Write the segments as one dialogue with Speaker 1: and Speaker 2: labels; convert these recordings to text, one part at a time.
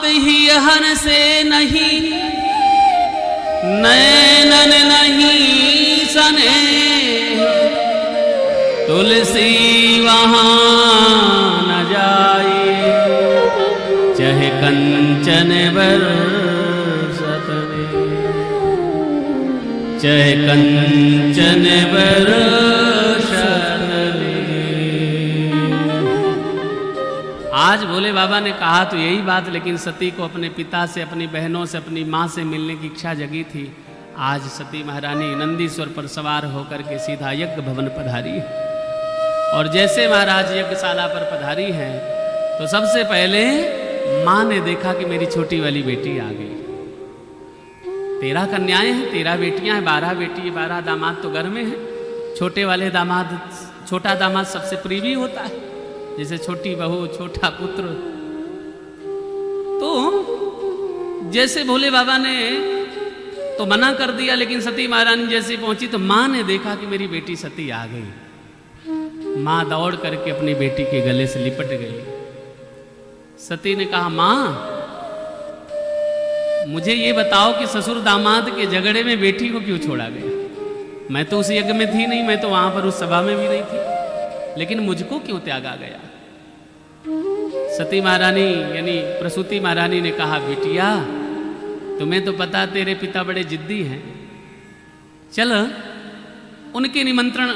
Speaker 1: ही हन से नहीं, नैनन नहीं सने, तुलसी वहां न जाए, चाहे कंचन बरसत में, चाहे कंचन बरसत में। आज भोले बाबा ने कहा तो यही बात, लेकिन सती को अपने पिता से, अपनी बहनों से, अपनी माँ से मिलने की इच्छा जगी थी। आज सती महारानी नंदीश्वर पर सवार होकर के सीधा यज्ञ भवन पधारी, और जैसे महाराज यज्ञशाला पर पधारी हैं तो सबसे पहले माँ ने देखा कि मेरी छोटी वाली बेटी आ गई। 13 कन्याएं हैं, 13 बेटियां हैं, 12 बेटी, 12 दामाद तो घर में हैं। छोटे वाले दामाद, छोटा दामाद सबसे प्रिय होता है, जैसे छोटी बहू, छोटा पुत्र। तो जैसे भोले बाबा ने तो मना कर दिया, लेकिन सती महारानी जैसे पहुंची तो माँ ने देखा कि मेरी बेटी सती आ गई। माँ दौड़ करके अपनी बेटी के गले से लिपट गई। सती ने कहा, माँ मुझे ये बताओ कि ससुर दामाद के झगड़े में बेटी को क्यों छोड़ा गया? मैं तो उस यज्ञ में थी नहीं, मैं तो वहां पर उस सभा में भी नहीं थी, लेकिन मुझको क्यों त्यागा गया? सती महारानी यानी प्रसूति महारानी ने कहा, बिटिया तुम्हें तो पता तेरे पिता बड़े जिद्दी हैं, चल उनके निमंत्रण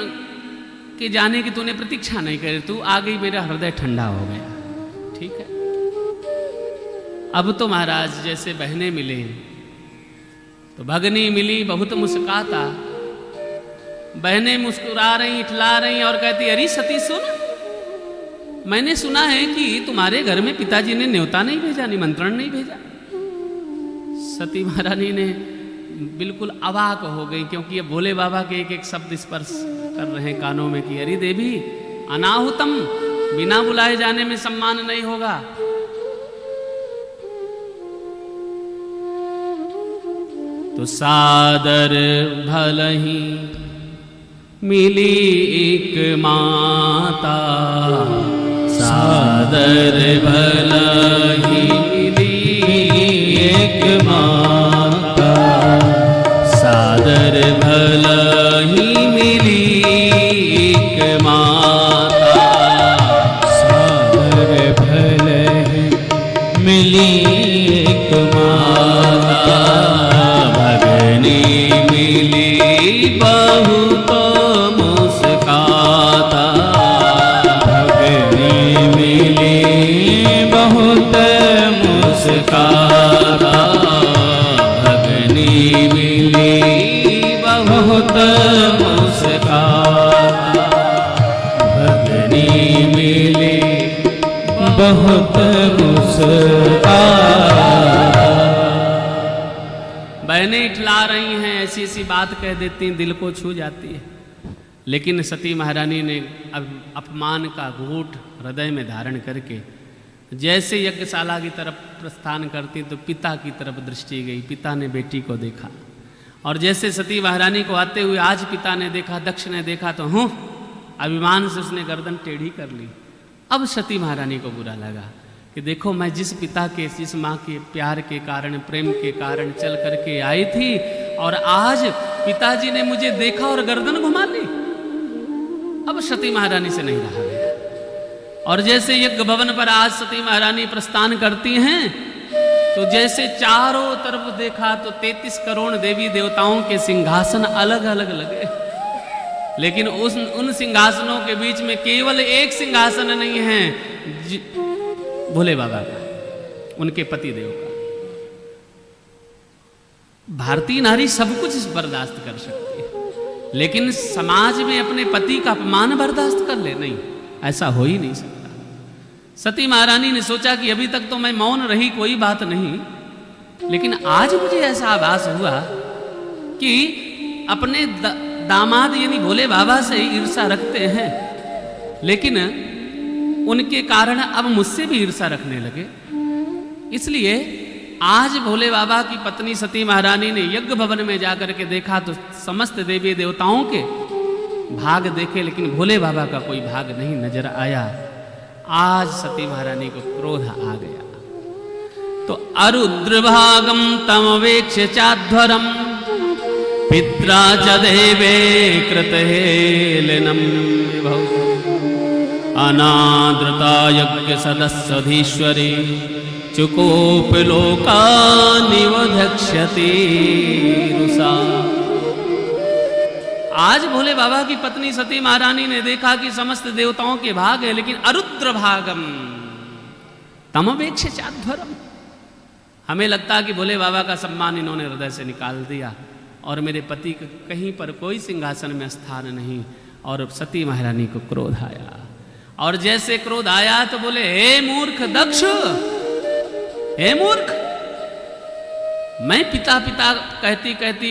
Speaker 1: के जाने की तूने प्रतीक्षा नहीं करी, तू आ गई, मेरा हृदय ठंडा हो गया। ठीक है, अब तो महाराज जैसे बहनें मिले तो भगनी मिली, बहुत मुस्कुराता। बहनें मुस्कुरा रही, इठला रही और कहती, अरे सती सुन, मैंने सुना है कि तुम्हारे घर में पिताजी ने न्योता नहीं भेजा, निमंत्रण नहीं भेजा। सती महारानी ने बिल्कुल अवाक हो गई, क्योंकि ये भोले बाबा के एक एक शब्द स्पर्श कर रहे हैं कानों में कि अरे देवी, अनाहुतम, बिना बुलाए जाने में सम्मान नहीं होगा। तो सादर भलही मिली एक माता, सादर भलही मिली एक माता, सादर भलही मिली एक माता,
Speaker 2: सादर भलही मिली एक माता,
Speaker 1: भगनी मिली बहुत मुस्काता,
Speaker 2: भगनी मिली बहुत मुस्काता,
Speaker 1: भगनी मिली बहुत मुस्काता,
Speaker 2: भगनी मिली बहुत मुस्काता।
Speaker 1: बहनें इठला रही हैं, ऐसी ऐसी बात कह देती हैं, दिल को छू जाती है। लेकिन सती महारानी ने अपमान का घूंट हृदय में धारण करके जैसे यज्ञशाला की तरफ प्रस्थान करती तो पिता की तरफ दृष्टि गई। पिता ने बेटी को देखा, और जैसे सती महारानी को आते हुए आज पिता ने देखा, दक्ष ने देखा तो अभिमान से उसने गर्दन टेढ़ी कर ली। अब सती महारानी को बुरा लगा कि देखो, मैं जिस पिता के, जिस माँ के प्यार के कारण, प्रेम के कारण चल करके आई थी, और आज पिताजी ने मुझे देखा और गर्दन घुमा ली। अब सती महारानी से नहीं रहा गया, और जैसे यज्ञ भवन पर आज सती महारानी प्रस्थान करती हैं तो जैसे चारों तरफ देखा तो 33 करोड़ देवी देवताओं के सिंहासन अलग अलग लगे, लेकिन उन सिंहासनों के बीच में केवल एक सिंहासन नहीं है, भोले बाबा का, उनके पति देव का। भारतीय नारी सब कुछ बर्दाश्त कर सकती है, लेकिन समाज में अपने पति का अपमान बर्दाश्त कर ले, नहीं, ऐसा हो ही नहीं सकता। सती महारानी ने सोचा कि अभी तक तो मैं मौन रही, कोई बात नहीं, लेकिन आज मुझे ऐसा आभास हुआ कि अपने दामाद यानी भोले बाबा से ईर्ष्या रखते हैं, लेकिन उनके कारण अब मुझसे भी ईर्ष्या रखने लगे। इसलिए आज भोले बाबा की पत्नी सती महारानी ने यज्ञ भवन में जाकर के देखा तो समस्त देवी देवताओं के भाग देखे, लेकिन भोले बाबा का कोई भाग नहीं नजर आया। आज सती महारानी को क्रोध आ गया। तो अरुद्रभागम तमवेक्ष्य चाध्वरम पित्रा च देवे कृतहेलनम विभौ अनाद्रता यज्ञ सदस्सधीश्वरी चुकोप लोकानिवधक्ष्यति रुषा। आज भोले बाबा की पत्नी सती महारानी ने देखा कि समस्त देवताओं के भाग है, लेकिन अरुद्र भागम तमवेक्ष चाध्वरम, हमें लगता कि भोले बाबा का सम्मान इन्होंने हृदय से निकाल दिया और मेरे पति का कहीं पर कोई सिंहासन में स्थान नहीं। और सती महारानी को क्रोध आया, और जैसे क्रोध आया तो बोले, हे मूर्ख दक्ष, हे मूर्ख, मैं पिता पिता कहती कहती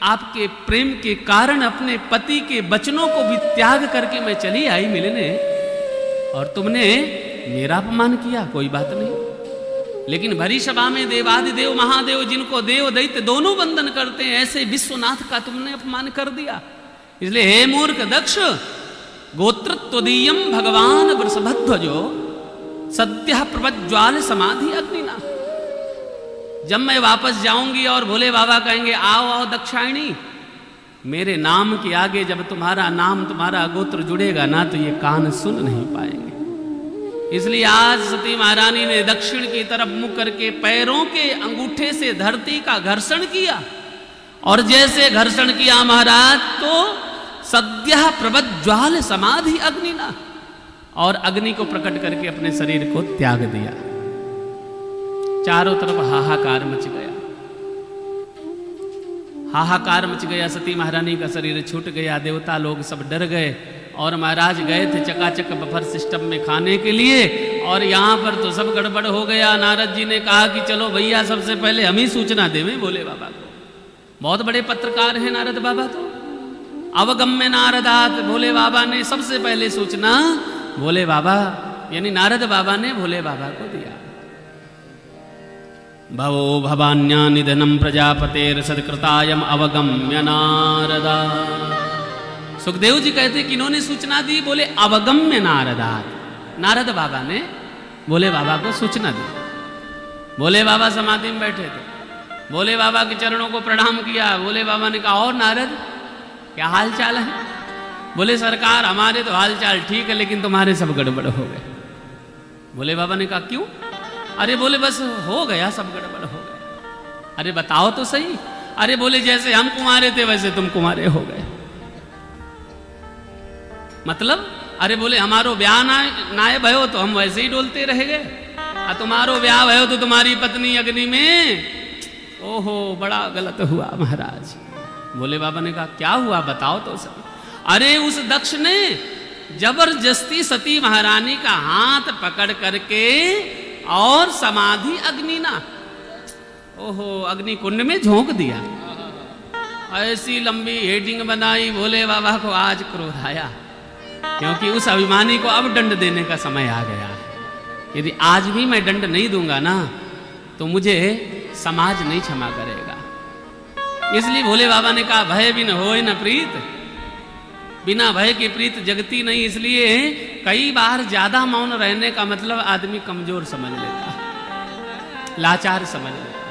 Speaker 1: आपके प्रेम के कारण अपने पति के वचनों को भी त्याग करके मैं चली आई मिलने, और तुमने मेरा अपमान किया। कोई बात नहीं, लेकिन भरी सभा में देवादिदेव महादेव, जिनको देव दैत्य दोनों वंदन करते हैं, ऐसे विश्वनाथ का तुमने अपमान कर दिया। इसलिए हे मूर्ख दक्ष, गोत्रत्वदीयम भगवान वृषभध्वजो सद्यः प्रवज्ज्वाल समाधि अग्निना। जब मैं वापस जाऊंगी और भोले बाबा कहेंगे आओ आओ दक्षायणी, मेरे नाम के आगे जब तुम्हारा नाम तुम्हारा गोत्र जुड़ेगा ना, तो ये कान सुन नहीं पाएंगे। इसलिए आज सती महारानी ने दक्षिण की तरफ मुख करके पैरों के अंगूठे से धरती का घर्षण किया, और जैसे घर्षण किया महाराज तो सद्यः प्रवज्ज्वाल समाधि अग्निना, और अग्नि को प्रकट करके अपने शरीर को त्याग दिया। चारों तरफ हाहाकार मच गया, हाहाकार मच गया। सती महारानी का शरीर छूट गया, देवता लोग सब डर गए, और महाराज गए थे चकाचक बफर सिस्टम में खाने के लिए, और यहाँ पर तो सब गड़बड़ हो गया। नारद जी ने कहा कि चलो भैया सबसे पहले हम ही सूचना देवें भोले बाबा को। बहुत बड़े पत्रकार हैं नारद बाबा, तो अवगम्य नारदात, भोले बाबा ने सबसे पहले सूचना भोले बाबा यानी नारद बाबा ने भोले बाबा को दिया। भवो भवान्या निधनम प्रजापतेर सत्कृतायम अवगम्य नारदा। सुखदेव जी कहते कि इन्होंने सूचना दी, बोले अवगम्य नारदात, नारद बाबा ने भोले बाबा को सूचना दी। भोले बाबा समाधि में बैठे थे, भोले बाबा के चरणों को प्रणाम किया। भोले बाबा ने कहा और नारद क्या हाल चाल है? बोले सरकार हमारे तो हाल चाल ठीक है, लेकिन तुम्हारे सब गड़बड़ हो गए। भोले बाबा ने कहा क्यों? अरे बोले बस हो गया, सब गड़बड़ हो गया। अरे बताओ तो सही। अरे बोले जैसे हम कुंवारे थे वैसे तुम कुंवारे हो गए। मतलब? अरे बोले हमारो ब्याह नाय भयो तो हम वैसे ही डोलते रह गए, और तुम्हारो ब्याह भयो तो तुम्हारी पत्नी अग्नि में। ओहो बड़ा गलत हुआ महाराज। भोले बाबा ने कहा क्या हुआ बताओ तो सही। अरे उस दक्ष ने जबरदस्ती सती महारानी का हाथ पकड़ करके और समाधि अग्नि ना, ओहो अग्नि कुंड में झोंक दिया। ऐसी लंबी हेडिंग बनाई। भोले बाबा को आज क्रोध आया, क्योंकि उस अभिमानी को अब दंड देने का समय आ गया है। यदि आज भी मैं दंड नहीं दूंगा ना, तो मुझे समाज नहीं क्षमा करेगा। इसलिए भोले बाबा ने कहा भय बिन होय न प्रीत, बिना भय की प्रीत जगती नहीं। इसलिए कई बार ज्यादा मौन रहने का मतलब आदमी कमजोर समझ लेता है, लाचार समझ लेता है।